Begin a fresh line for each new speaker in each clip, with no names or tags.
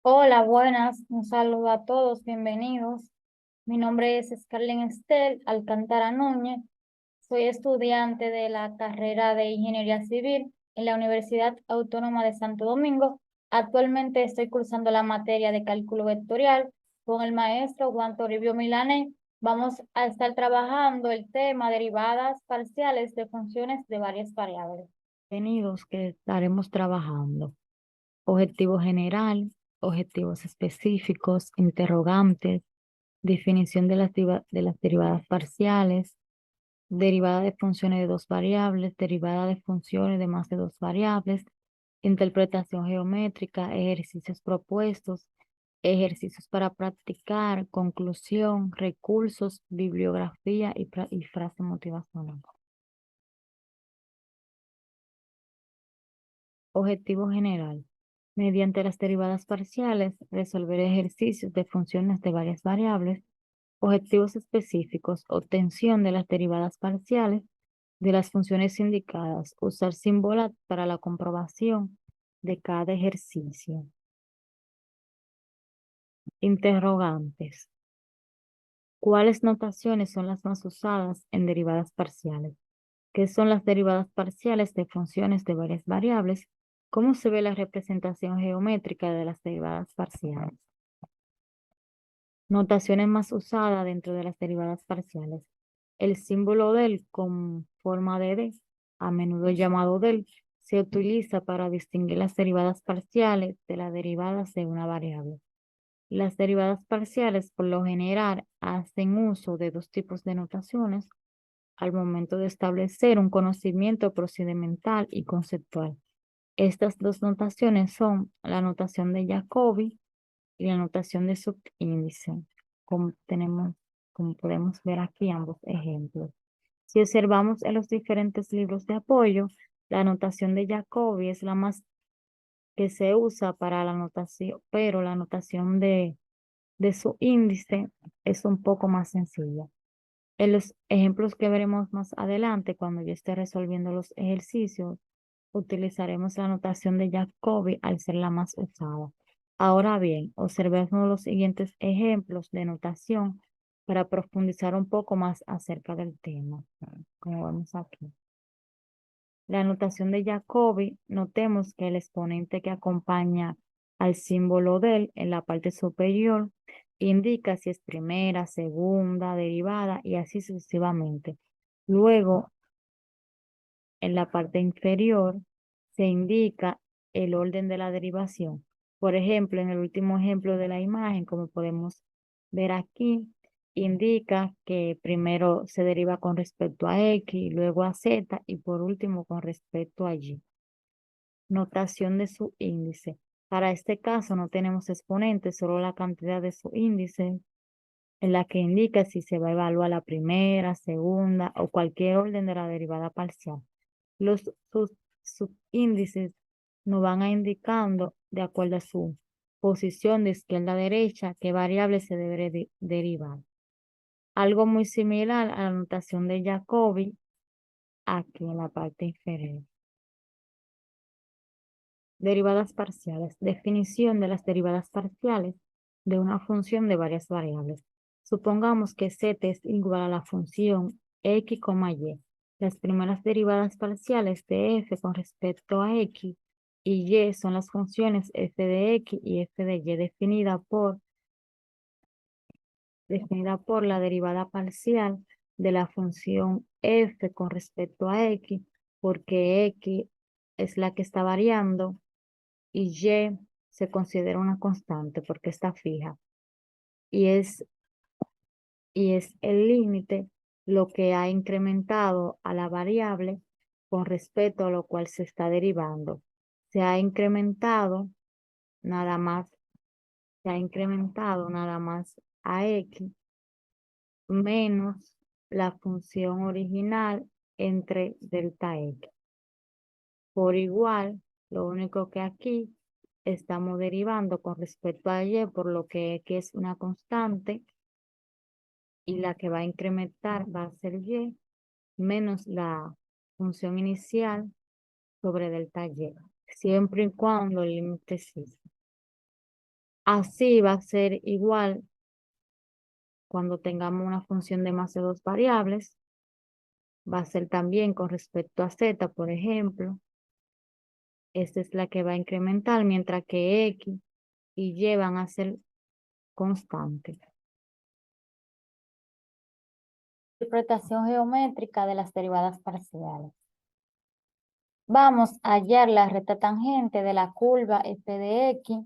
Hola, buenas. Un saludo a todos, bienvenidos. Mi nombre es Scarlett Estel Alcántara Núñez. Soy estudiante de la carrera de Ingeniería Civil en la Universidad Autónoma de Santo Domingo. Actualmente estoy cursando la materia de cálculo vectorial con el maestro Juan Toribio Milanés. Vamos a estar trabajando el tema derivadas parciales de funciones de varias variables.
Contenidos que estaremos trabajando: objetivo general, objetivos específicos, interrogantes, definición de de las derivadas parciales, derivada de funciones de dos variables, derivada de funciones de más de dos variables, interpretación geométrica, ejercicios propuestos, ejercicios para practicar, conclusión, recursos, bibliografía y frase motivacional. Objetivo general. Mediante las derivadas parciales, resolver ejercicios de funciones de varias variables. Objetivos específicos. Obtención de las derivadas parciales de las funciones indicadas. Usar símbolos para la comprobación de cada ejercicio. Interrogantes. ¿Cuáles notaciones son las más usadas en derivadas parciales? ¿Qué son las derivadas parciales de funciones de varias variables? ¿Cómo se ve la representación geométrica de las derivadas parciales? Notaciones más usadas dentro de las derivadas parciales. El símbolo del con forma de D, a menudo llamado del, se utiliza para distinguir las derivadas parciales de las derivadas de una variable. Las derivadas parciales, por lo general, hacen uso de dos tipos de notaciones al momento de establecer un conocimiento procedimental y conceptual. Estas dos notaciones son la notación de Jacobi y la notación de subíndice, como podemos ver aquí ambos ejemplos. Si observamos en los diferentes libros de apoyo, la notación de Jacobi es la más que se usa para la notación, pero la notación de subíndice es un poco más sencilla. En los ejemplos que veremos más adelante, cuando yo esté resolviendo los ejercicios, utilizaremos la notación de Jacobi al ser la más usada. Ahora bien, observemos los siguientes ejemplos de notación para profundizar un poco más acerca del tema, como vemos aquí. La notación de Jacobi, notemos que el exponente que acompaña al símbolo del en la parte superior indica si es primera, segunda, derivada y así sucesivamente. Luego, en la parte inferior se indica el orden de la derivación. Por ejemplo, en el último ejemplo de la imagen, como podemos ver aquí, indica que primero se deriva con respecto a X, luego a Z y por último con respecto a Y. Notación de su índice. Para este caso no tenemos exponentes, solo la cantidad de su índice en la que indica si se va a evaluar la primera, segunda o cualquier orden de la derivada parcial. Sus subíndices nos van a indicando, de acuerdo a su posición de izquierda a derecha, qué variable se debe derivar. Algo muy similar a la notación de Jacobi aquí en la parte inferior. Derivadas parciales. Definición de las derivadas parciales de una función de varias variables. Supongamos que z es igual a la función x, y. Las primeras derivadas parciales de f con respecto a x y y son las funciones f de x y f de y definida por la derivada parcial de la función f con respecto a x, porque x es la que está variando y y se considera una constante porque está fija y es el límite lo que ha incrementado a la variable con respecto a lo cual se está derivando. Se ha incrementado nada más, se ha incrementado nada más a x menos la función original entre delta x. Por igual, lo único que aquí estamos derivando con respecto a y, por lo que x es una constante y la que va a incrementar va a ser y menos la función inicial sobre delta y, siempre y cuando el límite exista. Así va a ser igual cuando tengamos una función de más de dos variables. Va a ser también con respecto a z, por ejemplo. Esta es la que va a incrementar, mientras que x y y van a ser constantes.
Interpretación geométrica de las derivadas parciales. Vamos a hallar la recta tangente de la curva f de x,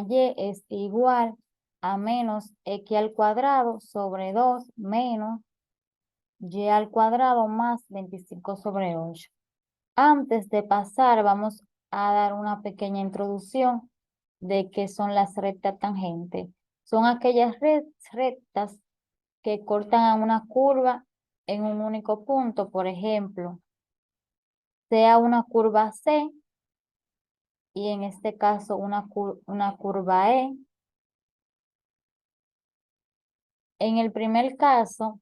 y es igual a menos x al cuadrado sobre 2 menos y al cuadrado más 25 sobre 8. Antes de pasar, vamos a dar una pequeña introducción de qué son las rectas tangentes. Son aquellas rectas que cortan a una curva en un único punto, por ejemplo, sea una curva C y en este caso una curva E. En el primer caso,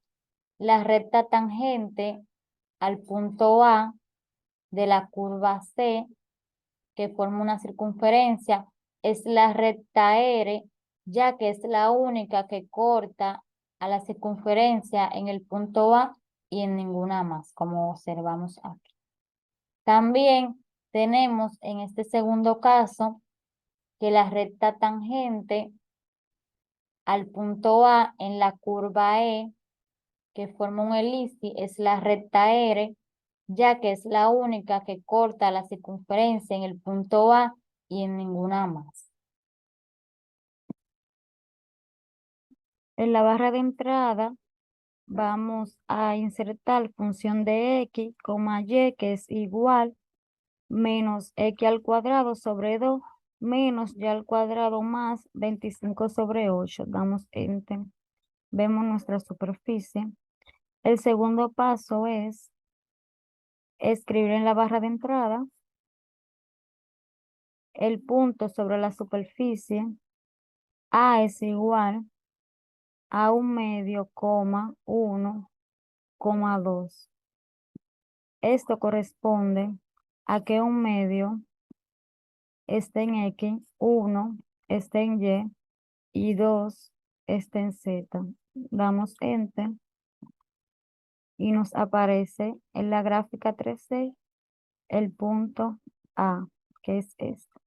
la recta tangente al punto A de la curva C, que forma una circunferencia, es la recta R, ya que es la única que corta a la circunferencia en el punto A y en ninguna más, como observamos aquí. También tenemos en este segundo caso que la recta tangente al punto A en la curva E, que forma un elipsis, es la recta R, ya que es la única que corta la circunferencia en el punto A y en ninguna más.
En la barra de entrada vamos a insertar función de x, y, que es igual menos x al cuadrado sobre 2 menos y al cuadrado más 25 sobre 8. Damos enter. Vemos nuestra superficie. El segundo paso es escribir en la barra de entrada el punto sobre la superficie. A es igual a 1/2, 1, 2. Esto corresponde a que 1/2 esté en X, 1 esté en Y 2 esté en Z. Damos Enter y nos aparece en la gráfica 3D el punto A, que es este.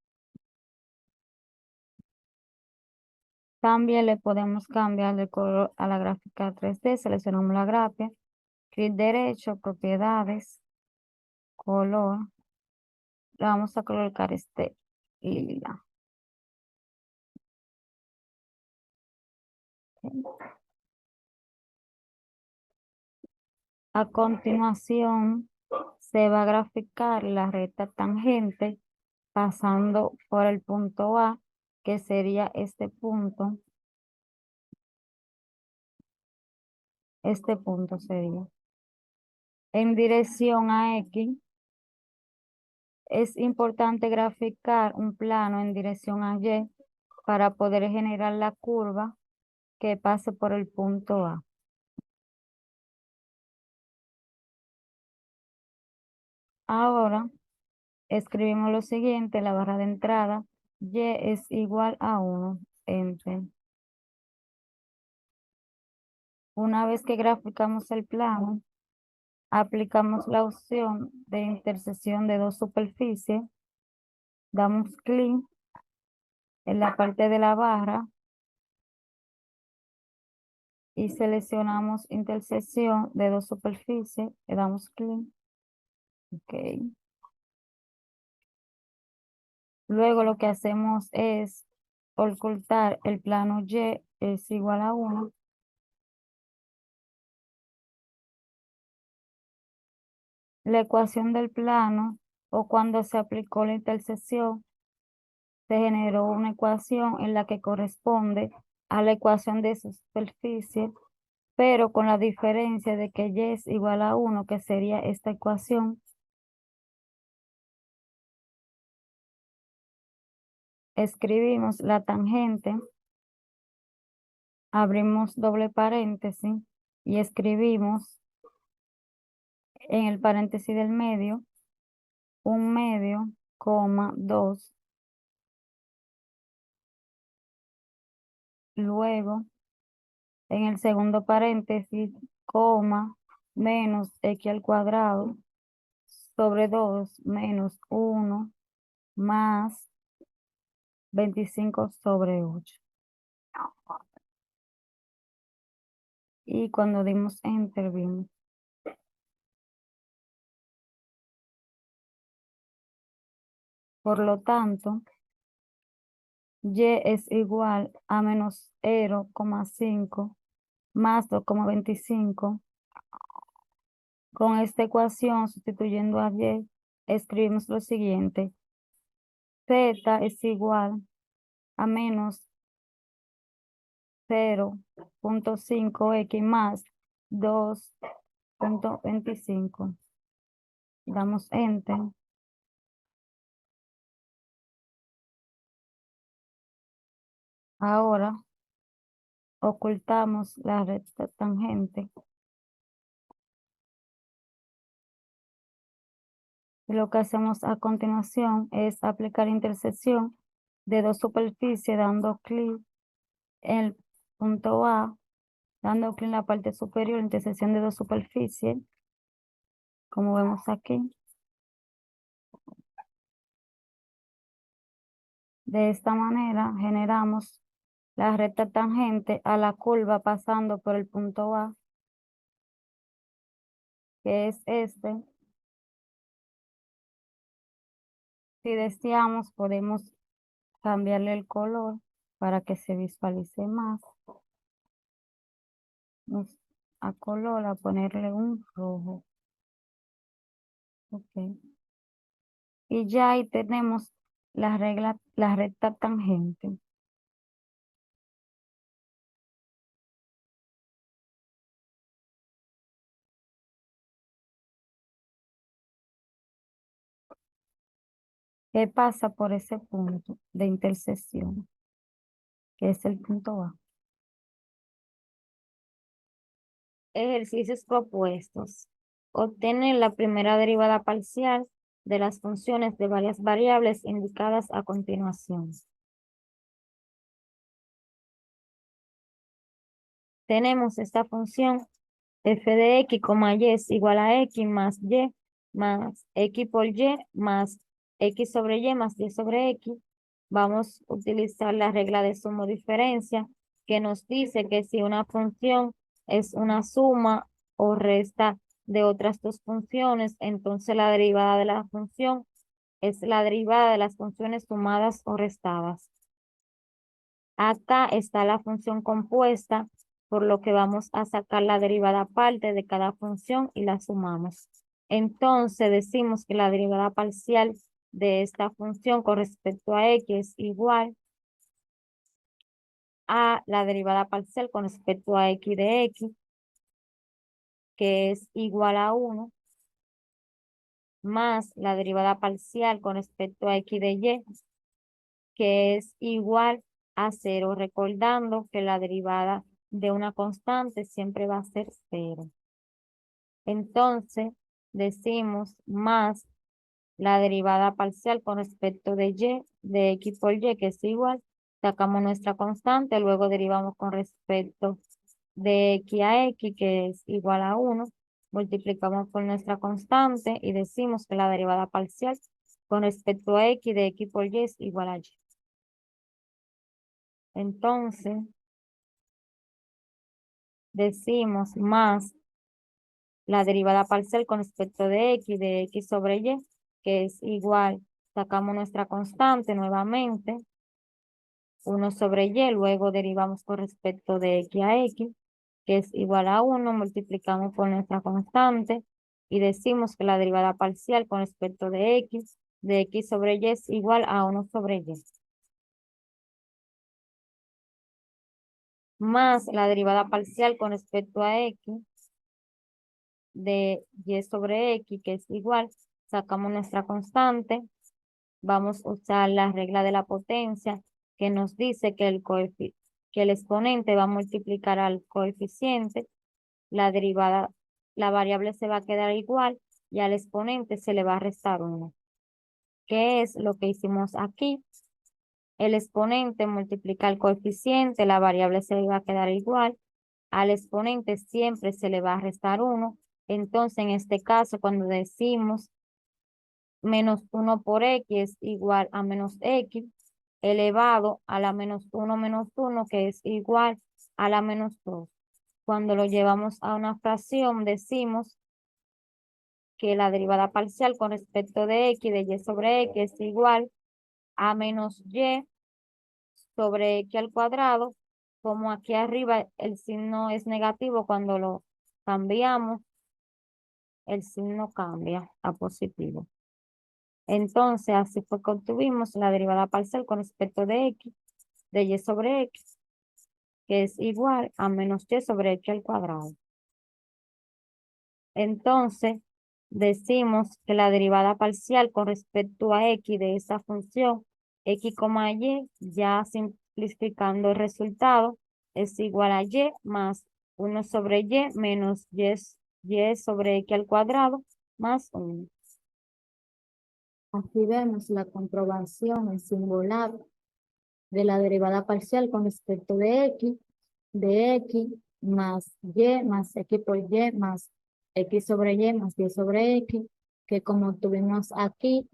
También le podemos cambiar el color a la gráfica 3D. Seleccionamos la gráfica, clic derecho, propiedades, color. Le vamos a colocar este lila. A continuación, se va a graficar la recta tangente pasando por el punto A, que sería este punto. Este punto sería. En dirección a X, es importante graficar un plano en dirección a Y para poder generar la curva que pase por el punto A. Ahora, escribimos lo siguiente, la barra de entrada, Y es igual a 1, Enter. Una vez que graficamos el plano, aplicamos la opción de intersección de dos superficies, damos clic en la parte de la barra y seleccionamos intersección de dos superficies, le damos clic. Ok. Luego lo que hacemos es ocultar el plano Y es igual a 1. La ecuación del plano o cuando se aplicó la intersección, se generó una ecuación en la que corresponde a la ecuación de esa superficie, pero con la diferencia de que Y es igual a 1, que sería esta ecuación. Escribimos la tangente, abrimos doble paréntesis y escribimos en el paréntesis del medio 1/2, 2 luego en el segundo paréntesis, coma, menos x al cuadrado sobre 2 menos 1 más 25 sobre 8. Y cuando dimos enter vimos. Por lo tanto, y es igual a menos 0,5 más 2,25. Con esta ecuación, sustituyendo a y, escribimos lo siguiente. Z es igual a menos 0,5x más 2,25. Damos enter. Ahora ocultamos la recta tangente. Y lo que hacemos a continuación es aplicar intersección de dos superficies dando clic en el punto A, dando clic en la parte superior, intersección de dos superficies, como vemos aquí. De esta manera generamos la recta tangente a la curva pasando por el punto A, que es este. Si deseamos, podemos cambiarle el color para que se visualice más. Vamos a color, a ponerle un rojo. Ok. Y ya ahí tenemos la recta tangente. Que pasa por ese punto de intersección, que es el punto A. Ejercicios propuestos. Obtener la primera derivada parcial de las funciones de varias variables indicadas a continuación. Tenemos esta función f de x, y es igual a x más y más x por y más x sobre y más y sobre x. Vamos a utilizar la regla de suma o diferencia que nos dice que si una función es una suma o resta de otras dos funciones, entonces la derivada de la función es la derivada de las funciones sumadas o restadas. Acá está la función compuesta, por lo que vamos a sacar la derivada aparte de cada función y la sumamos. Entonces decimos que la derivada parcial de esta función con respecto a x es igual a la derivada parcial con respecto a x de x, que es igual a 1, más la derivada parcial con respecto a x de y, que es igual a 0, recordando que la derivada de una constante siempre va a ser 0. Entonces, decimos más la derivada parcial con respecto de y, de x por y, que es igual, sacamos nuestra constante, luego derivamos con respecto de x a x, que es igual a 1, multiplicamos por nuestra constante y decimos que la derivada parcial con respecto a x de x por y es igual a y. Entonces, decimos más la derivada parcial con respecto de x sobre y, que es igual, sacamos nuestra constante nuevamente, 1 sobre y, luego derivamos con respecto de x a x, que es igual a 1, multiplicamos por nuestra constante y decimos que la derivada parcial con respecto de x sobre y es igual a 1 sobre y. Más la derivada parcial con respecto a x de y sobre x, que es igual, sacamos nuestra constante, vamos a usar la regla de la potencia, que nos dice que que el exponente va a multiplicar al coeficiente, la derivada, la variable se va a quedar igual y al exponente se le va a restar 1, que es lo que hicimos aquí. el exponente multiplica el coeficiente, la variable se le va a quedar igual. Al exponente siempre se le va a restar 1. Entonces, en este caso, cuando decimos menos 1 por x es igual a menos x, elevado a la menos 1, que es igual a la menos 2. Cuando lo llevamos a una fracción, decimos que la derivada parcial con respecto de x, de y sobre x, es igual a menos y sobre x al cuadrado. Como aquí arriba el signo es negativo, cuando lo cambiamos, el signo cambia a positivo. Entonces, así fue que obtuvimos la derivada parcial con respecto de x, de y sobre x, que es igual a menos y sobre x al cuadrado. Entonces, decimos que la derivada parcial con respecto a x de esa función x, y, ya simplificando el resultado, es igual a y más 1 sobre y menos y sobre x al cuadrado más 1. Aquí vemos la comprobación en singular de la derivada parcial con respecto de x más x por y más x sobre y más y sobre x, que como tuvimos aquí,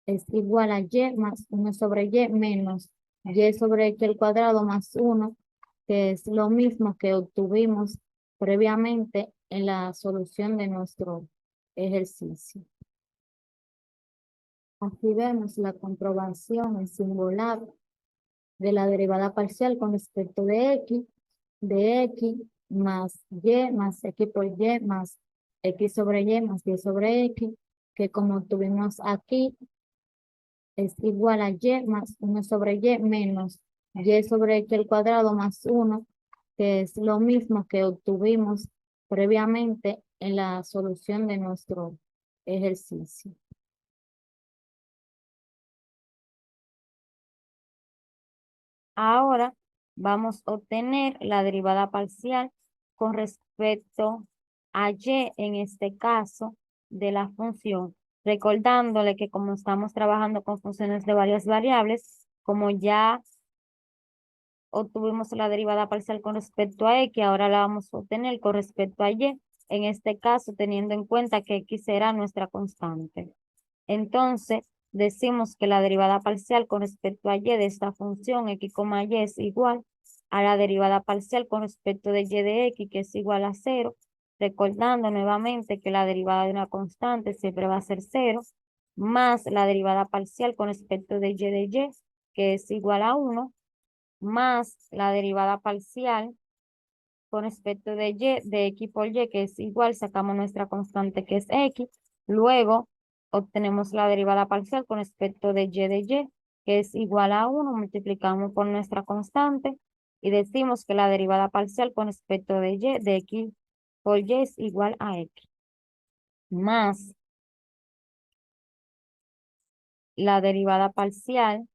es igual a y más 1 sobre y menos y sobre x al cuadrado más 1, que es lo mismo que obtuvimos previamente en la solución de nuestro ejercicio. Aquí vemos la comprobación en singular de la derivada parcial con respecto de x más x por y más x sobre y más y sobre x, que como tuvimos aquí, es igual a y más 1 sobre y menos y sobre x al cuadrado más 1, que es lo mismo que obtuvimos previamente en la solución de nuestro ejercicio. Ahora vamos a obtener la derivada parcial con respecto a y, en este caso, de la función. Recordándole que como estamos trabajando con funciones de varias variables, como ya obtuvimos la derivada parcial con respecto a x, ahora la vamos a obtener con respecto a y, en este caso teniendo en cuenta que x será nuestra constante. Entonces, decimos que la derivada parcial con respecto a y de esta función x, y es igual a la derivada parcial con respecto de y de x, que es igual a 0, recordando nuevamente que la derivada de una constante siempre va a ser 0, más la derivada parcial con respecto de y, que es igual a 1, más la derivada parcial con respecto de y, de x por y, que es igual, sacamos nuestra constante que es x, luego obtenemos la derivada parcial con respecto de y, que es igual a 1, multiplicamos por nuestra constante y decimos que la derivada parcial con respecto de y, de x por y es igual a x, más la derivada parcial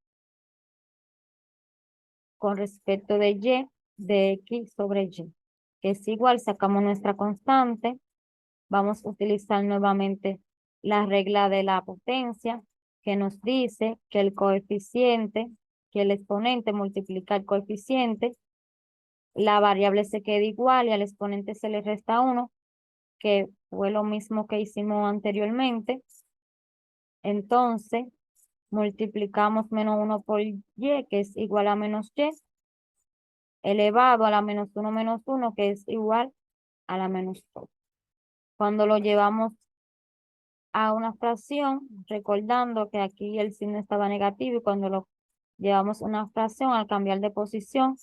con respecto de y, de x sobre y, que es igual, sacamos nuestra constante. Vamos a utilizar nuevamente la regla de la potencia, que nos dice que el coeficiente, que el exponente multiplica el coeficiente, la variable se queda igual y al exponente se le resta 1, que fue lo mismo que hicimos anteriormente. Entonces, multiplicamos menos 1 por y, que es igual a menos y, elevado a la menos 1, que es igual a la menos 2. Cuando lo llevamos a una fracción, recordando que aquí el signo estaba negativo y cuando lo llevamos a una fracción, al cambiar de posición,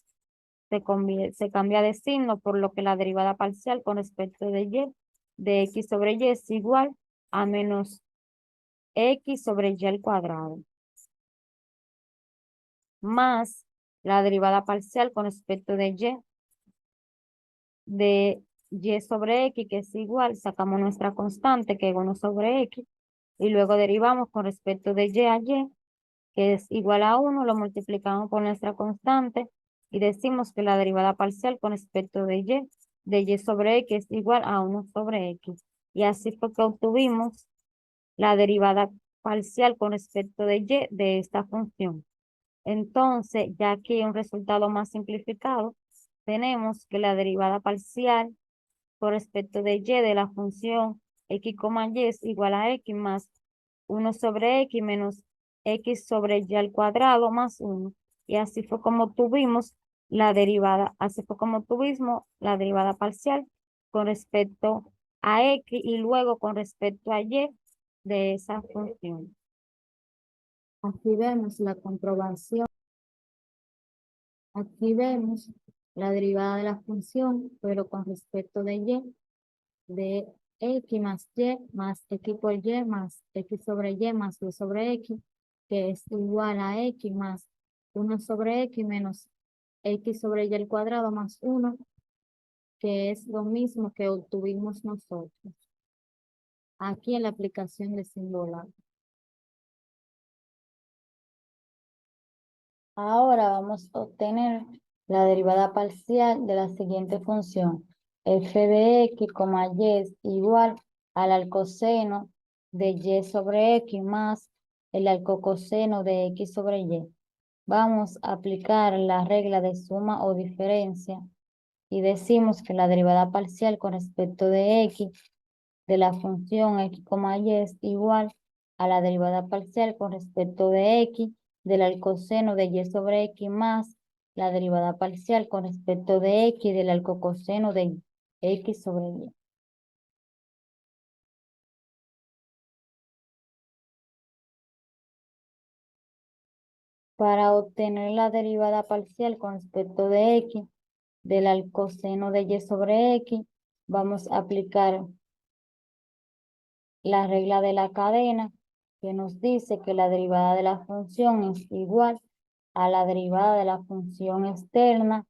se cambia de signo, por lo que la derivada parcial con respecto de y, de x sobre y es igual a menos x sobre y al cuadrado, más la derivada parcial con respecto de y sobre x, que es igual, sacamos nuestra constante, que es 1 sobre x, y luego derivamos con respecto de y a y, que es igual a 1, lo multiplicamos por nuestra constante y decimos que la derivada parcial con respecto de y sobre x es igual a 1 sobre x. Y así fue que obtuvimos la derivada parcial con respecto de y de esta función. Entonces, ya aquí un resultado más simplificado, tenemos que la derivada parcial con respecto de y de la función x, y es igual a x más 1/x menos x sobre y al cuadrado más 1. Y así fue como tuvimos la derivada, así fue como tuvimos la derivada parcial con respecto a x y luego con respecto a y de esa función. Aquí vemos la comprobación. Aquí vemos la derivada de la función, pero con respecto de x más x por y más x sobre y más y sobre x, que es igual a x más 1/x menos x sobre y al cuadrado más 1, que es lo mismo que obtuvimos nosotros. Aquí en la aplicación de símbolo. Ahora vamos a obtener la derivada parcial de la siguiente función. F de x, y es igual al alcoseno de y sobre x más el alcocoseno de x sobre y. Vamos a aplicar la regla de suma o diferencia y decimos que la derivada parcial con respecto de x de la función x, y es igual a la derivada parcial con respecto de x del alcoseno de y sobre x más la derivada parcial con respecto de x del alcocoseno de x sobre y. Para obtener la derivada parcial con respecto de x del alcoseno de y sobre x, vamos a aplicar la regla de la cadena que nos dice que la derivada de la función es igual a la derivada de la función externa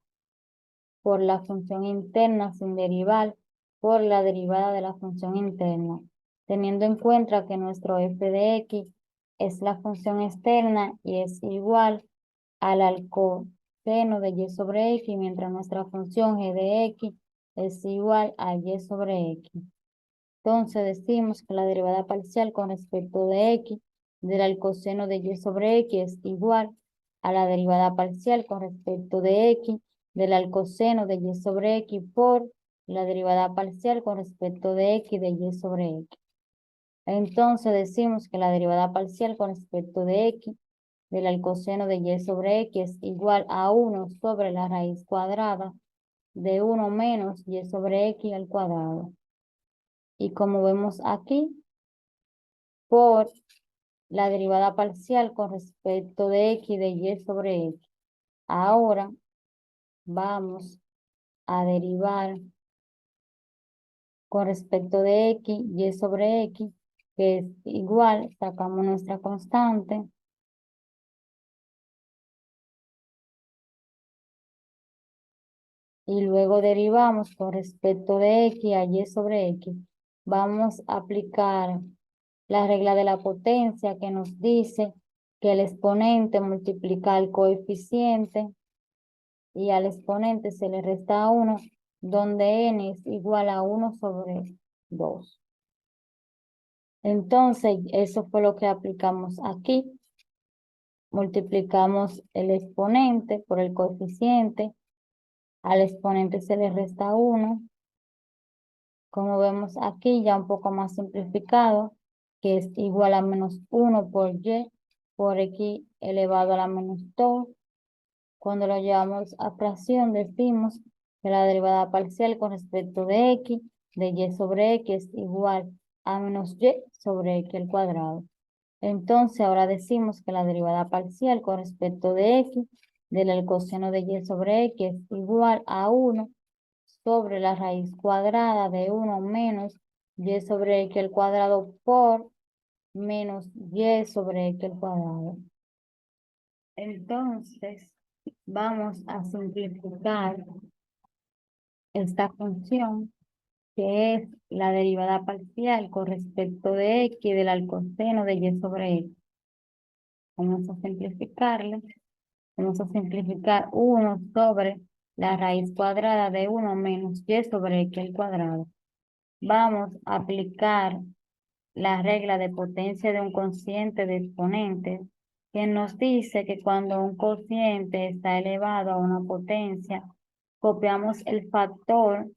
por la función interna sin derivar por la derivada de la función interna, teniendo en cuenta que nuestro f de x es la función externa y es igual al alcoseno de y sobre x, mientras nuestra función g de x es igual a y sobre x. Entonces decimos que la derivada parcial con respecto de x del alcoseno de y sobre x es igual a la derivada parcial con respecto de x del alcoseno de y sobre x por la derivada parcial con respecto de x de y sobre x. Entonces decimos que la derivada parcial con respecto de x del alcoseno de y sobre x es igual a 1 sobre la raíz cuadrada de 1 menos y sobre x al cuadrado. Y como vemos aquí, por la derivada parcial con respecto de x de y sobre x. Ahora vamos a derivar con respecto de x, y sobre x, que es igual, sacamos nuestra constante. Y luego derivamos con respecto de x a y sobre x. Vamos a aplicar la regla de la potencia que nos dice que el exponente multiplica el coeficiente y al exponente se le resta 1, donde n es igual a 1 sobre 2. Entonces, eso fue lo que aplicamos aquí. Multiplicamos el exponente por el coeficiente. Al exponente se le resta 1. Como vemos aquí, ya un poco más simplificado, que es igual a menos 1 por y por x elevado a la menos 2. Cuando lo llevamos a fracción, decimos que la derivada parcial con respecto de x, de y sobre x, es igual a menos y sobre x al cuadrado. Entonces, ahora decimos que la derivada parcial con respecto de x, del coseno de y sobre x, es igual a 1 sobre la raíz cuadrada de 1 menos y sobre x al cuadrado por menos y sobre x al cuadrado. Entonces, vamos a simplificar esta función, que es la derivada parcial con respecto de x del alcoseno de y sobre x. Vamos a simplificarla. Vamos a simplificar 1 sobre la raíz cuadrada de 1 menos y sobre x al cuadrado. Vamos a aplicar la regla de potencia de un cociente de exponentes
que nos dice que cuando un cociente está elevado a una potencia, copiamos el factor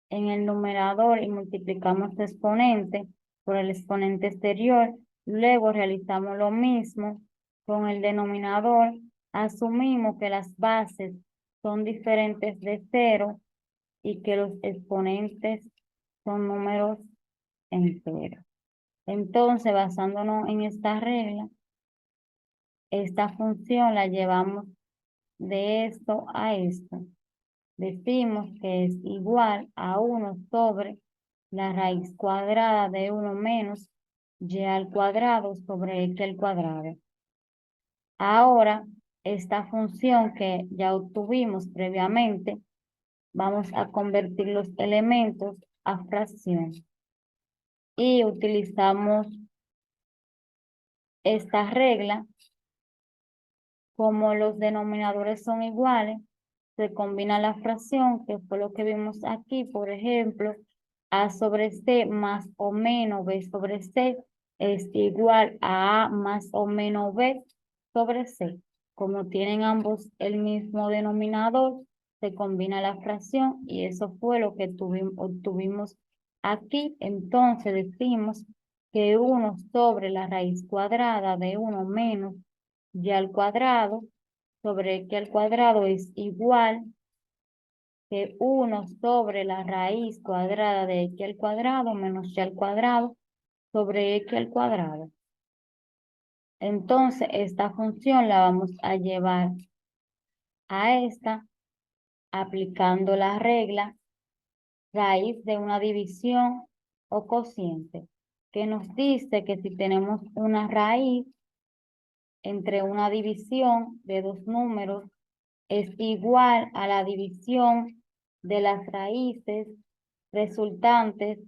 en el numerador y multiplicamos su exponente por el exponente exterior. Luego realizamos lo mismo con el denominador. Asumimos que las bases son diferentes de cero y que los exponentes son números enteros. Entonces, basándonos en esta regla, esta función la llevamos de esto a esto. Decimos que es igual a 1 sobre la raíz cuadrada de 1 menos y al cuadrado sobre x al cuadrado. Ahora, esta función que ya obtuvimos previamente, vamos a convertir los elementos a fracción. Y utilizamos esta regla. Como los denominadores son iguales, se combina la fracción, que fue lo que vimos aquí. Por ejemplo, a sobre c más o menos b sobre c es igual a más o menos b sobre c. Como tienen ambos el mismo denominador, se combina la fracción y eso fue lo que obtuvimos aquí. Entonces decimos que 1 sobre la raíz cuadrada de 1 menos y al cuadrado sobre x al cuadrado es igual que 1 sobre la raíz cuadrada de x al cuadrado menos y al cuadrado sobre x al cuadrado. Entonces, esta función la vamos a llevar a esta aplicando la regla raíz de una división o cociente, que nos dice que si tenemos una raíz entre una división de dos números es igual a la división de las raíces resultantes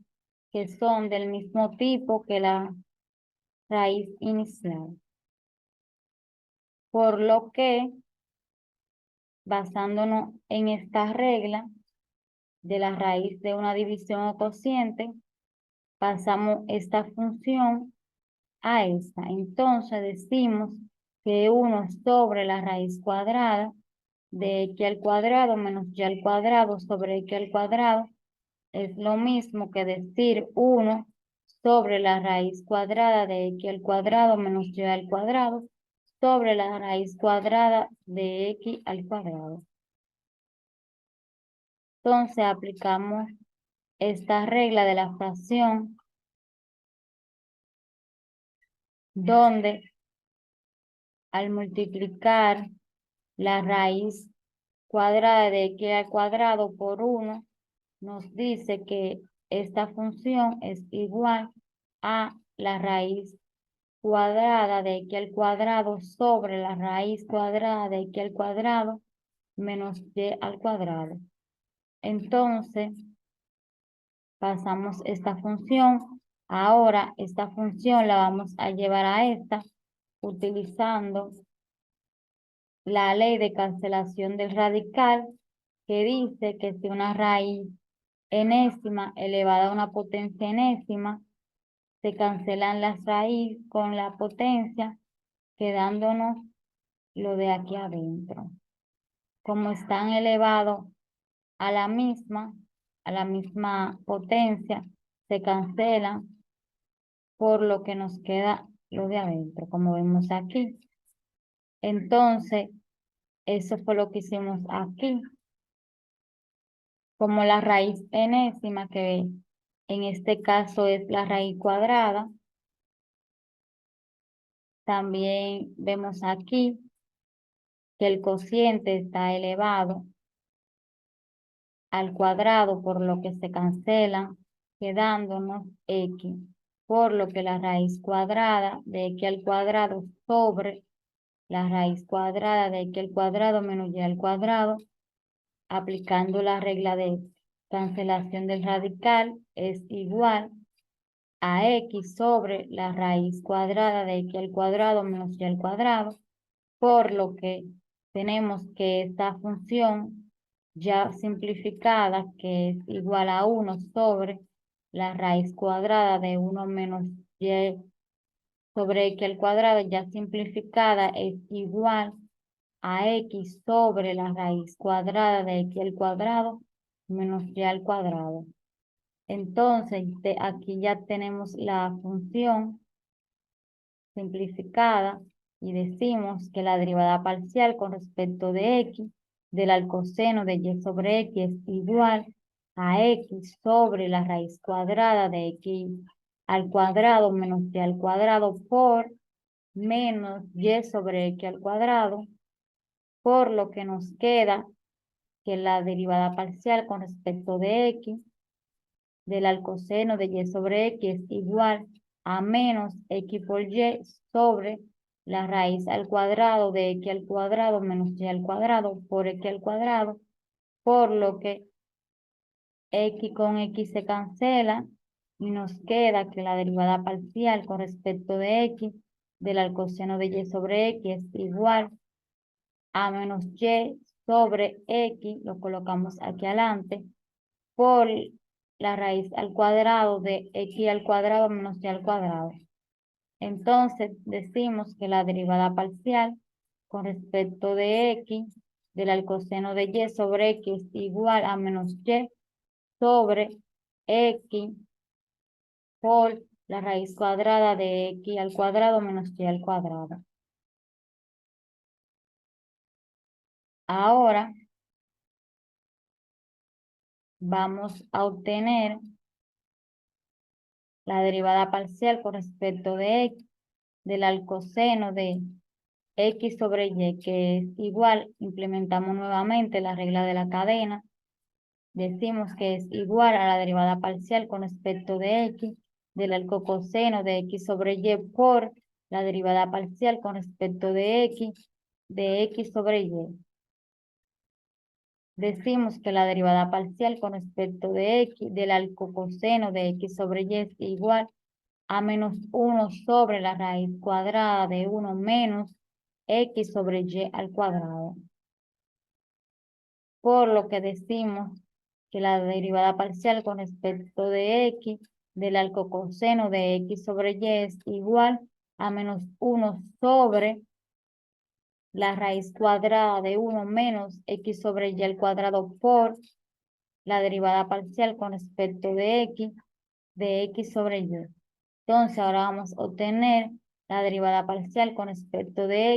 que son del mismo tipo que la raíz inicial. Por lo que, basándonos en esta regla de la raíz de una división o cociente, pasamos esta función a esta. Entonces decimos que 1 sobre la raíz cuadrada de x al cuadrado menos y al cuadrado sobre x al cuadrado es lo mismo que decir 1 sobre la raíz cuadrada de x al cuadrado menos y al cuadrado sobre la raíz cuadrada de x al cuadrado. Entonces aplicamos esta regla de la fracción donde al multiplicar la raíz cuadrada de x al cuadrado por 1 nos dice que esta función es igual a la raíz cuadrada de x al cuadrado sobre la raíz cuadrada de x al cuadrado menos y al cuadrado. Entonces, pasamos esta función. Ahora, esta función la vamos a llevar a esta utilizando la ley de cancelación del radical, que dice que si una raíz enésima elevada a una potencia enésima, se cancelan las raíces con la potencia, quedándonos lo de aquí adentro. Como están elevados a la misma potencia, se cancelan, por lo que nos queda lo de adentro, como vemos aquí. Entonces, eso fue lo que hicimos aquí. Como la raíz enésima, que en este caso es la raíz cuadrada, también vemos aquí que el cociente está elevado al cuadrado, por lo que se cancela, quedándonos x, por lo que la raíz cuadrada de x al cuadrado sobre la raíz cuadrada de x al cuadrado menos y al cuadrado, aplicando la regla de cancelación del radical, es igual a x sobre la raíz cuadrada de x al cuadrado menos y al cuadrado, por lo que tenemos que esta función ya simplificada, que es igual a 1 sobre la raíz cuadrada de 1 menos y sobre x al cuadrado ya simplificada es igual a x sobre la raíz cuadrada de x al cuadrado menos y al cuadrado. Entonces, aquí ya tenemos la función simplificada y decimos que la derivada parcial con respecto de x del alcoseno de y sobre x es igual a x sobre la raíz cuadrada de x al cuadrado menos y al cuadrado por menos y sobre x al cuadrado, por lo que nos queda que la derivada parcial con respecto de x del alcoseno de y sobre x es igual a menos x por y sobre la raíz al cuadrado de x al cuadrado menos y al cuadrado por x al cuadrado, por lo que x con x se cancela y nos queda que la derivada parcial con respecto de x del alcoseno de y sobre x es igual a menos y sobre x, lo colocamos aquí adelante, por la raíz al cuadrado de x al cuadrado menos y al cuadrado. Entonces decimos que la derivada parcial con respecto de x del alcoseno de y sobre x es igual a menos y sobre x por la raíz cuadrada de x al cuadrado menos y al cuadrado. Ahora vamos a obtener la derivada parcial con respecto de x del alcoseno de x sobre y, que es igual, implementamos nuevamente la regla de la cadena, decimos que es igual a la derivada parcial con respecto de x del alcocoseno de x sobre y por la derivada parcial con respecto de x sobre y. Decimos que la derivada parcial con respecto de x del alcocoseno de x sobre y es igual a menos 1 sobre la raíz cuadrada de 1 menos x sobre y al cuadrado. Por lo que decimos que la derivada parcial con respecto de x del alcocoseno de x sobre y es igual a menos 1 sobre la raíz cuadrada de 1 menos x sobre y al cuadrado por la derivada parcial con respecto de x sobre y. Entonces ahora vamos a obtener la derivada parcial con respecto de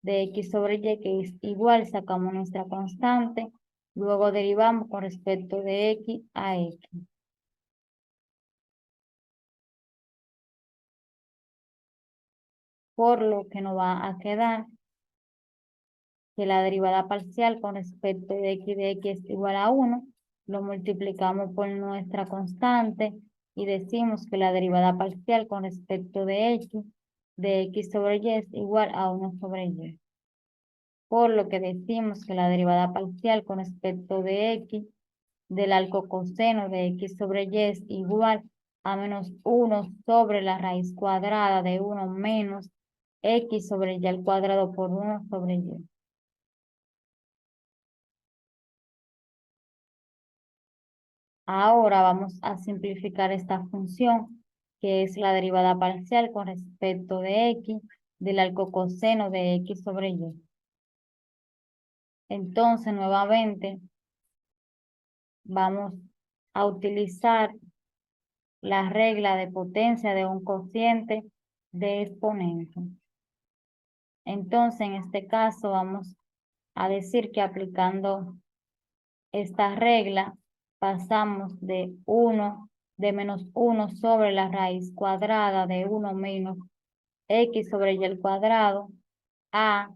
x sobre y, que es igual, sacamos nuestra constante, luego derivamos con respecto de x a x. Por lo que nos va a quedar que la derivada parcial con respecto de x es igual a 1, lo multiplicamos por nuestra constante y decimos que la derivada parcial con respecto de x sobre y es igual a 1 sobre y. Por lo que decimos que la derivada parcial con respecto de x del alcocoseno de x sobre y es igual a menos 1 sobre la raíz cuadrada de 1 menos x sobre y al cuadrado por 1 sobre y. Ahora vamos a simplificar esta función, que es la derivada parcial con respecto de x del alcocoseno de x sobre y. Entonces, nuevamente, vamos a utilizar la regla de potencia de un cociente de exponente. Entonces, en este caso, vamos a decir que aplicando esta regla, pasamos de menos 1 sobre la raíz cuadrada de 1 menos x sobre y al cuadrado a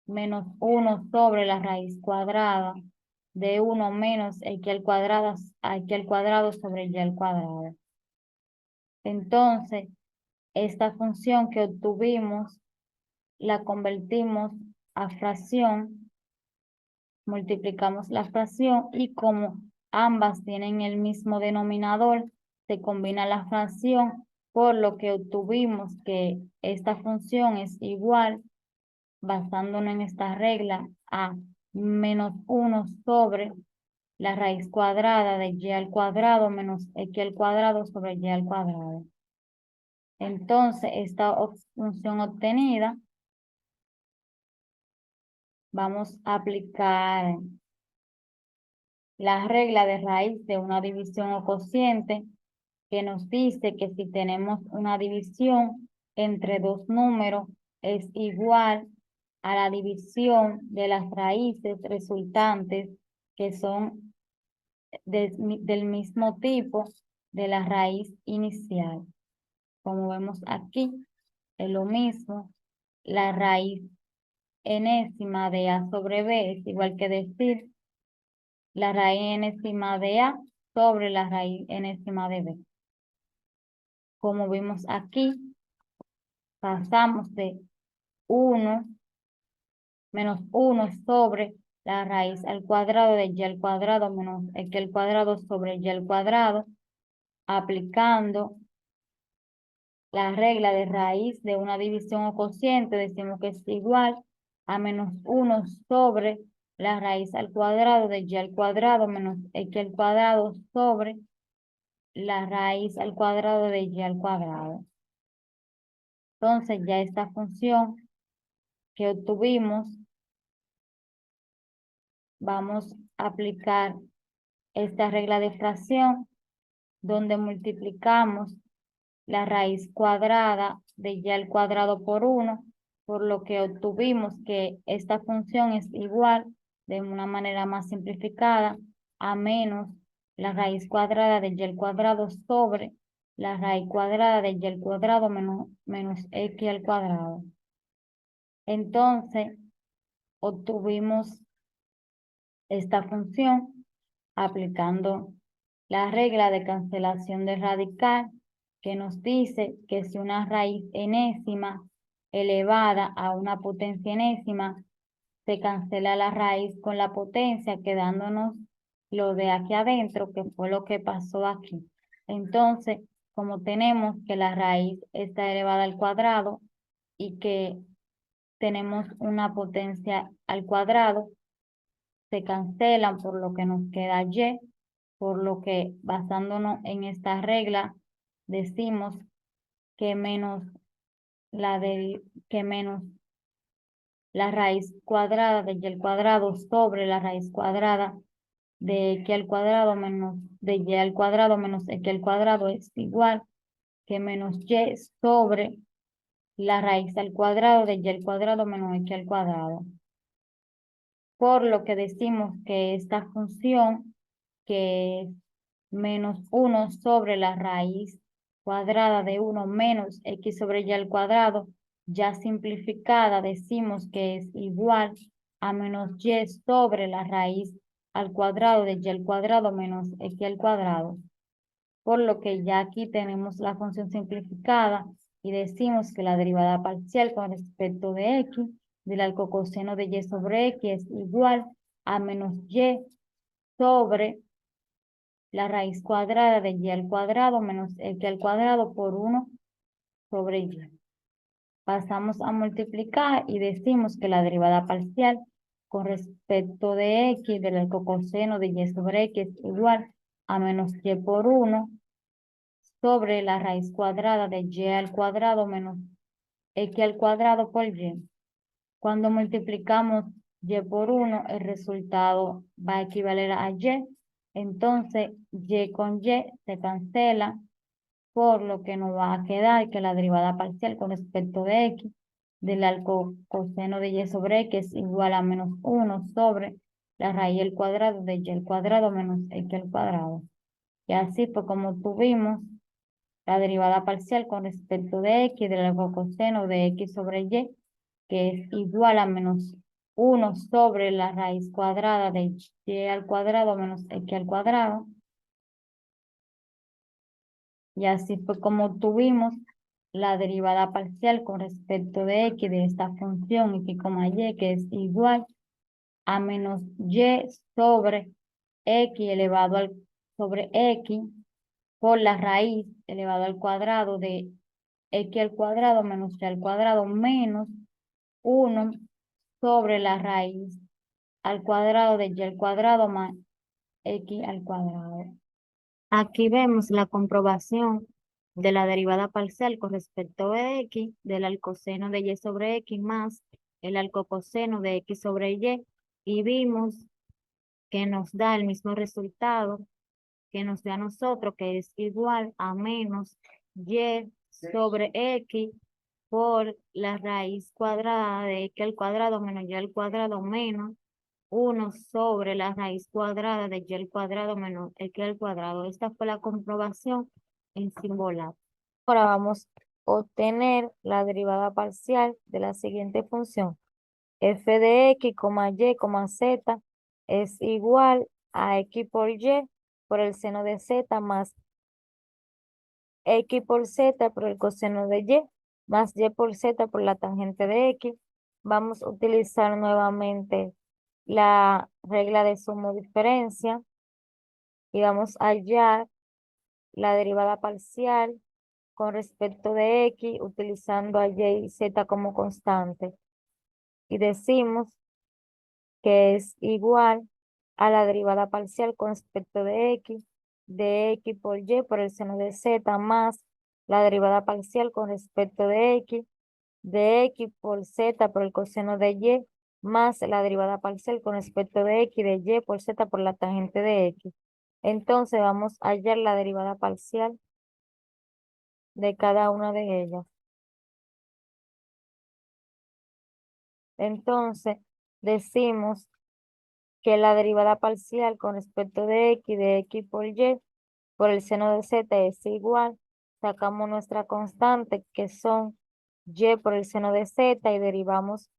menos 1 sobre la raíz cuadrada de 1 menos x al cuadrado sobre y al cuadrado. Entonces, esta función que obtuvimos la convertimos a fracción, multiplicamos la fracción y como ambas tienen el mismo denominador, se combina la fracción, por lo que obtuvimos que esta función es igual, basándonos en esta regla, a menos 1 sobre la raíz cuadrada de y al cuadrado menos x al cuadrado sobre y al cuadrado. Entonces, esta función obtenida, vamos a aplicar la regla de raíz de una división o cociente que nos dice que si tenemos una división entre dos números es igual a la división de las raíces resultantes que son del mismo tipo de la raíz inicial. Como vemos aquí, es lo mismo. La raíz enésima de A sobre B es igual que decir la raíz enésima de A sobre la raíz enésima de B. Como vimos aquí, pasamos de 1 menos 1 sobre la raíz al cuadrado de y al cuadrado menos x al cuadrado sobre y al cuadrado, aplicando la regla de raíz de una división o cociente, decimos que es igual a menos 1 sobre la raíz al cuadrado de y al cuadrado menos x al cuadrado sobre la raíz al cuadrado de y al cuadrado. Entonces ya esta función que obtuvimos, vamos a aplicar esta regla de fracción donde multiplicamos la raíz cuadrada de y al cuadrado por 1, por lo que obtuvimos que esta función es igual, de una manera más simplificada, a menos la raíz cuadrada de y al cuadrado sobre la raíz cuadrada de y al cuadrado menos x al cuadrado. Entonces, obtuvimos esta función aplicando la regla de cancelación de radical que nos dice que si una raíz enésima elevada a una potencia enésima, se cancela la raíz con la potencia, quedándonos lo de aquí adentro, que fue lo que pasó aquí. Entonces, como tenemos que la raíz está elevada al cuadrado y que tenemos una potencia al cuadrado, se cancelan por lo que nos queda y, por lo que basándonos en esta regla, decimos que menos que menos la raíz cuadrada de y al cuadrado sobre la raíz cuadrada de x al cuadrado menos de y al cuadrado menos x al cuadrado es igual que menos y sobre la raíz al cuadrado de y al cuadrado menos x al cuadrado. Por lo que decimos que esta función, que es menos 1 sobre la raíz cuadrada de 1 menos x sobre y al cuadrado, ya simplificada, decimos que es igual a menos y sobre la raíz al cuadrado de y al cuadrado menos x al cuadrado. Por lo que ya aquí tenemos la función simplificada y decimos que la derivada parcial con respecto de x del arcocoseno de y sobre x es igual a menos y sobre la raíz cuadrada de y al cuadrado menos x al cuadrado por 1 sobre y. Pasamos a multiplicar y decimos que la derivada parcial con respecto de x del arcocoseno de y sobre x es igual a menos y por 1 sobre la raíz cuadrada de y al cuadrado menos x al cuadrado por y. Cuando multiplicamos y por 1, el resultado va a equivaler a y. Entonces, y con y se cancela, por lo que nos va a quedar que la derivada parcial con respecto de x del coseno de y sobre x es igual a menos 1 sobre la raíz al cuadrado de y al cuadrado menos x al cuadrado. Y así fue como tuvimos la derivada parcial con respecto de x del coseno de x sobre y, que es igual a menos 1 sobre la raíz cuadrada de y al cuadrado menos x al cuadrado. Y así fue como tuvimos la derivada parcial con respecto de x de esta función y, que es igual a menos y sobre x elevado al sobre x por la raíz elevado al cuadrado de x al cuadrado menos y al cuadrado menos 1 sobre la raíz al cuadrado de y al cuadrado más x al cuadrado.
Aquí vemos la comprobación de la derivada parcial con respecto a x del alcoseno de y sobre x más el alcocoseno de x sobre y vimos que nos da el mismo resultado que nos da a nosotros, que es igual a menos y sobre x por la raíz cuadrada de x al cuadrado menos y al cuadrado menos 1 sobre la raíz cuadrada de y al cuadrado menos x al cuadrado. Esta fue la comprobación en singular. Ahora vamos a obtener la derivada parcial de la siguiente función. F de x, y, z es igual a x por y por el seno de z más x por z por el coseno de y más y por z por la tangente de x. Vamos a utilizar nuevamente la regla de suma o diferencia y vamos a hallar la derivada parcial con respecto de x utilizando a y y z como constante. Y decimos que es igual a la derivada parcial con respecto de x por y por el seno de z más la derivada parcial con respecto de x por z por el coseno de y más la derivada parcial con respecto de x de y por z por la tangente de x. Entonces vamos a hallar la derivada parcial de cada una de ellas. Entonces decimos que la derivada parcial con respecto de x por y por el seno de z es igual. Sacamos nuestra constante que son y por el seno de z y derivamos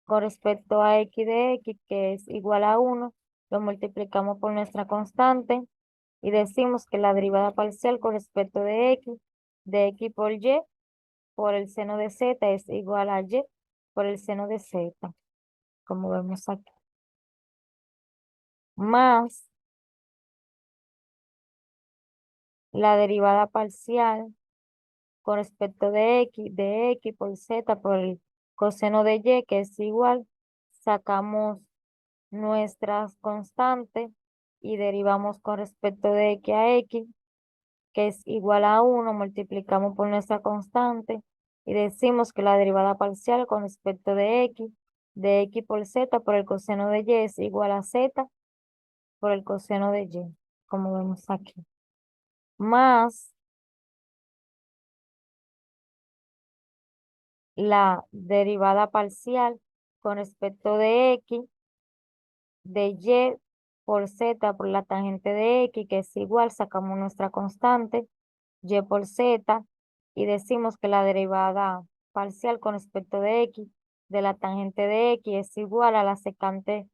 con respecto a x de x que es igual a 1. Lo multiplicamos por nuestra constante y decimos que la derivada parcial con respecto de x por y por el seno de z es igual a y por el seno de z, como vemos aquí. Más la derivada parcial con respecto de x por z por el coseno de y, que es igual, sacamos nuestras constantes y derivamos con respecto de x a x, que es igual a 1, multiplicamos por nuestra constante y decimos que la derivada parcial con respecto de x por z por el coseno de y es igual a z por el coseno de y, como vemos aquí. Más la derivada parcial con respecto de x de y por z por la tangente de x, que es igual, sacamos nuestra constante, y por z, y decimos que la derivada parcial con respecto de x de la tangente de x es igual a la secante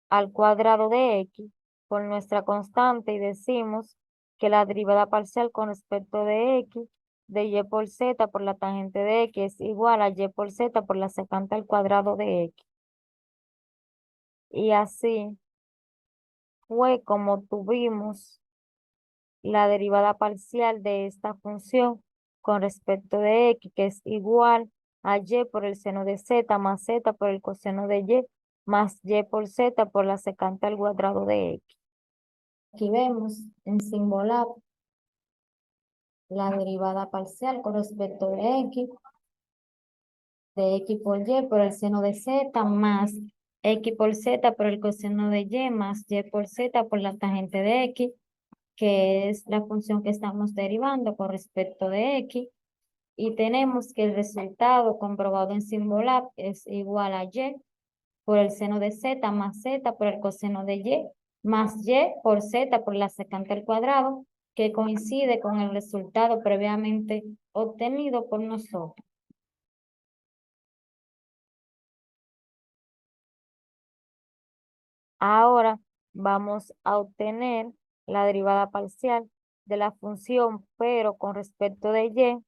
al cuadrado de x por nuestra constante, y decimos que la derivada parcial con respecto de x de y por z por la tangente de x es igual a y por z por la secante al cuadrado de x. Y así fue como tuvimos la derivada parcial de esta función con respecto de x, que es igual a y por el seno de z más z por el coseno de y más y por z por la secante al cuadrado de x. Aquí vemos en Symbolab la derivada parcial con respecto de x por y por el seno de z más x por z por el coseno de y más y por z por la tangente de x, que es la función que estamos derivando con respecto de x, y tenemos que el resultado comprobado en Symbolab es igual a y por el seno de z más z por el coseno de y más y por z por la secante al cuadrado, que coincide con el resultado previamente obtenido por nosotros. Ahora vamos a obtener la derivada parcial de la función, pero con respecto de y,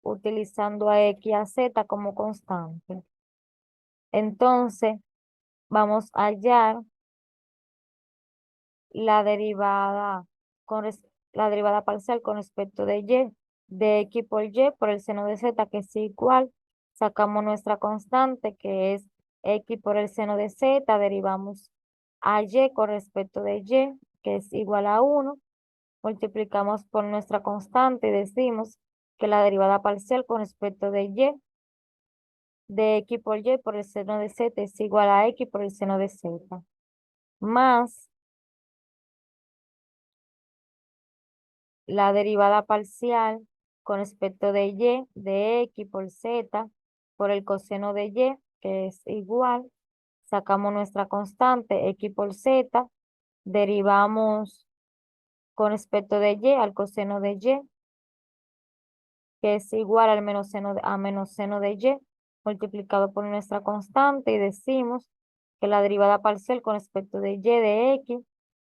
utilizando a x y a z como constante. Entonces, vamos a hallar la derivada, la derivada parcial con respecto de y, de x por y por el seno de z, que es igual. Sacamos nuestra constante, que es x por el seno de z, derivamos a y con respecto de y, que es igual a 1. multiplicamos por nuestra constante y decimos que la derivada parcial con respecto de y de x por y por el seno de z es igual a x por el seno de z, más la derivada parcial con respecto de y de x por z por el coseno de y, que es igual, sacamos nuestra constante x por z, derivamos con respecto de y al coseno de y, que es igual al menos seno a menos seno de y, multiplicado por nuestra constante, y decimos que la derivada parcial con respecto de y de x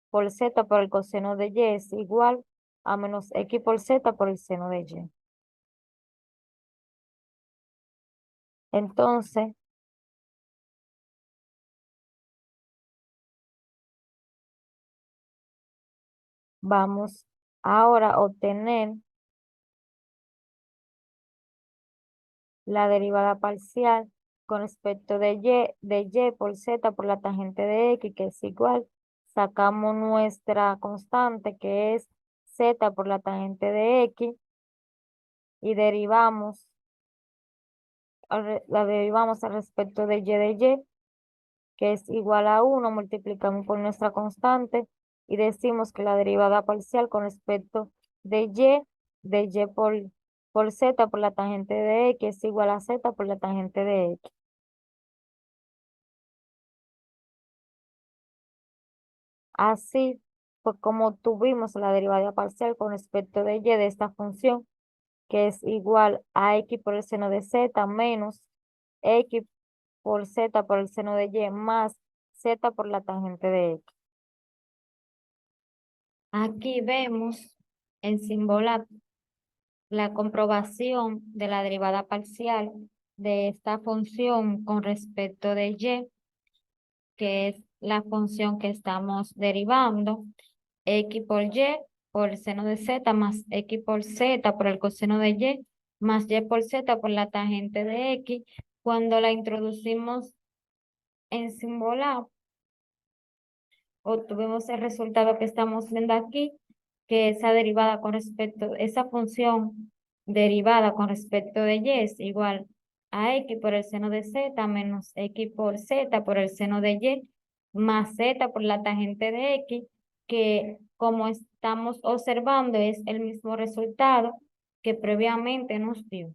por z por el coseno de y es igual a menos x por z por el seno de y. Entonces, vamos ahora a obtener la derivada parcial con respecto de y por z por la tangente de x, que es igual. Sacamos nuestra constante, que es z por la tangente de x, y la derivamos al respecto de y, que es igual a 1, multiplicamos por nuestra constante y decimos que la derivada parcial con respecto de y por z por la tangente de x es igual a z por la tangente de x. Así pues como tuvimos la derivada parcial con respecto de y de esta función, que es igual a x por el seno de z menos x por z por el seno de y más z por la tangente de x. Aquí vemos en símbolo la comprobación de la derivada parcial de esta función con respecto de y, que es la función que estamos derivando, x por y por el seno de z más x por z por el coseno de y más y por z por la tangente de x. Cuando la introducimos en símbolo, obtuvimos el resultado que estamos viendo aquí, que esa derivada con respecto, esa función derivada con respecto de y es igual a x por el seno de z menos x por z por el seno de y más z por la tangente de x, que como estamos observando es el mismo resultado que previamente nos dio.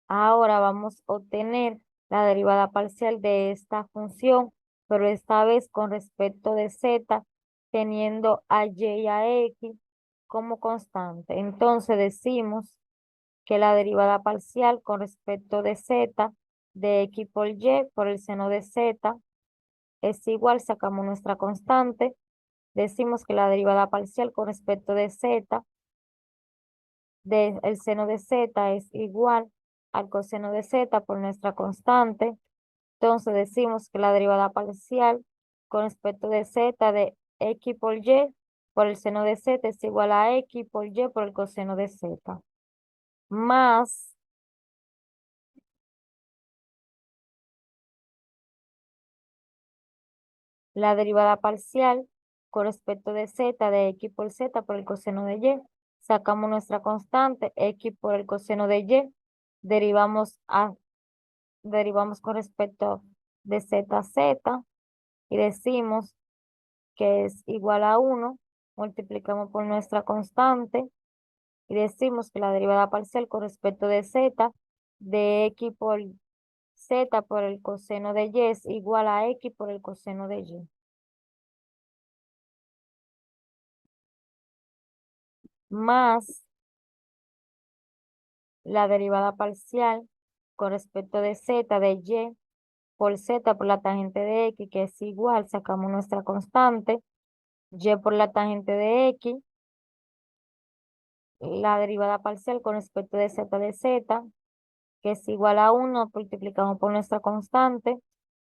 Ahora vamos a obtener la derivada parcial de esta función, pero esta vez con respecto de z, teniendo a y y a x como constante. Entonces decimos que la derivada parcial con respecto de z de x por y por el seno de z es igual, sacamos nuestra constante, decimos que la derivada parcial con respecto de z del seno de z es igual al coseno de z por nuestra constante. Entonces decimos que la derivada parcial con respecto de z de x por el seno de z es igual a x por y por el coseno de z, más la derivada parcial con respecto de z de x por z por el coseno de y. Sacamos nuestra constante x por el coseno de y, derivamos con respecto de z a z y decimos que es igual a 1, multiplicamos por nuestra constante y decimos que la derivada parcial con respecto de z de x por z por el coseno de y es igual a x por el coseno de y. Más la derivada parcial con respecto de z de y por z por la tangente de x, que es igual, sacamos nuestra constante, y por la tangente de x, la derivada parcial con respecto de z, que es igual a 1, multiplicamos por nuestra constante,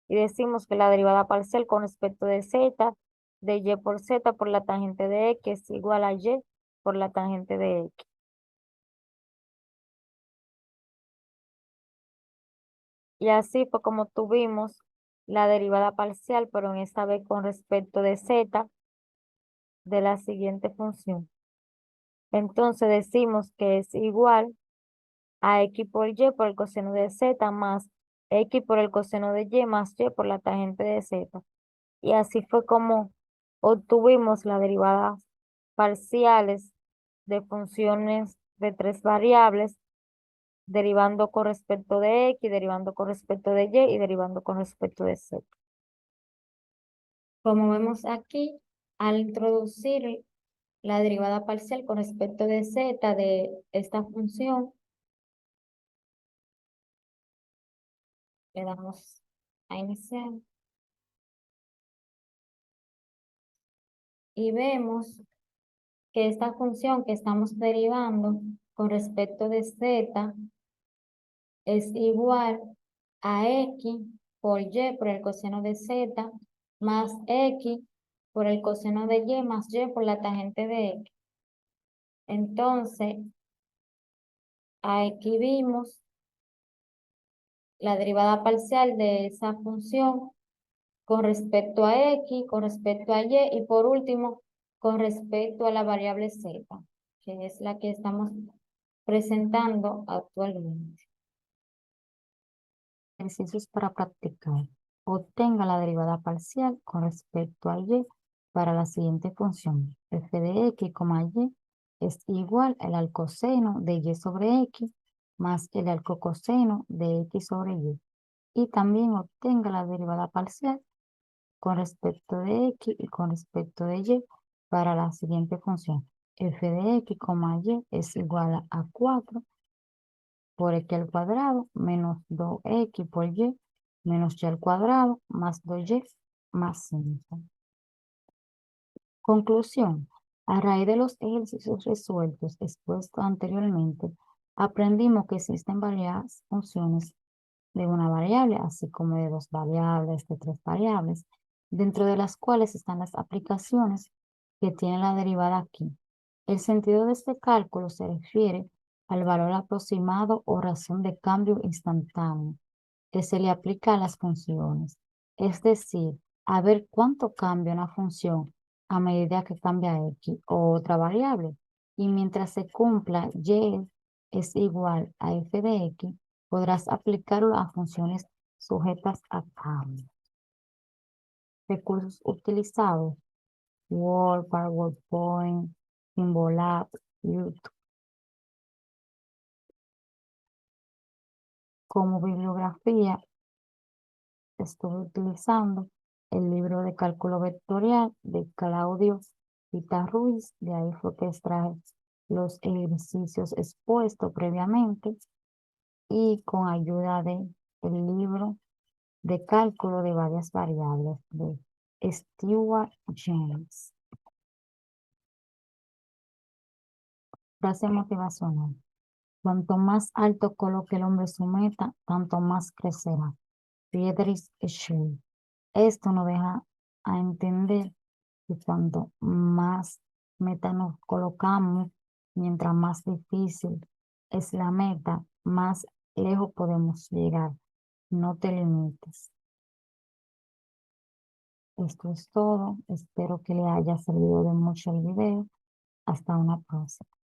y decimos que la derivada parcial con respecto de z, de y por z por la tangente de x, es igual a y por la tangente de x. Y así fue como tuvimos la derivada parcial, pero en esta vez con respecto de z de la siguiente función. Entonces decimos que es igual a x por y por el coseno de z más x por el coseno de y más y por la tangente de z. Y así fue como obtuvimos las derivadas parciales de funciones de tres variables, derivando con respecto de x, derivando con respecto de y derivando con respecto de z. Como vemos aquí, al introducir la derivada parcial con respecto de z de esta función, le damos a iniciar y vemos que esta función que estamos derivando con respecto de z es igual a x por y por el coseno de z más x por el coseno de y más y por la tangente de x. Entonces, aquí vimos la derivada parcial de esa función con respecto a x, con respecto a y por último con respecto a la variable z, que es la que estamos presentando actualmente. Ejercicios para practicar. Obtenga la derivada parcial con respecto a y para la siguiente función. F de x, y es igual al alcoseno de y sobre x más el alcocoseno de x sobre y. Y también obtenga la derivada parcial con respecto de x y con respecto de y para la siguiente función. F de x, y es igual a 4 por x al cuadrado menos 2x por y menos y al cuadrado más 2y más 5. Conclusión. A raíz de los ejercicios resueltos expuestos anteriormente, aprendimos que existen varias funciones de una variable, así como de dos variables, de tres variables, dentro de las cuales están las aplicaciones que tiene la derivada aquí. El sentido de este cálculo se refiere al valor aproximado o razón de cambio instantáneo que se le aplica a las funciones, es decir, a ver cuánto cambia una función a medida que cambia x o otra variable, y mientras se cumpla y es igual a f de x, podrás aplicarlo a funciones sujetas a cambio. Recursos utilizados: Word, PowerPoint, Symbolab, YouTube. Como bibliografía, estoy utilizando el libro de cálculo vectorial de Claudio Pita Ruiz. De ahí fue que extraje los ejercicios expuestos previamente y con ayuda de el libro de cálculo de varias variables de Stewart James. Frase motivacional. Cuanto más alto coloque el hombre su meta, tanto más crecerá. Friedrich Schiller. Esto nos deja a entender que cuanto más meta nos colocamos, mientras más difícil es la meta, más lejos podemos llegar. No te limites. Esto es todo. Espero que le haya servido de mucho el video. Hasta una próxima.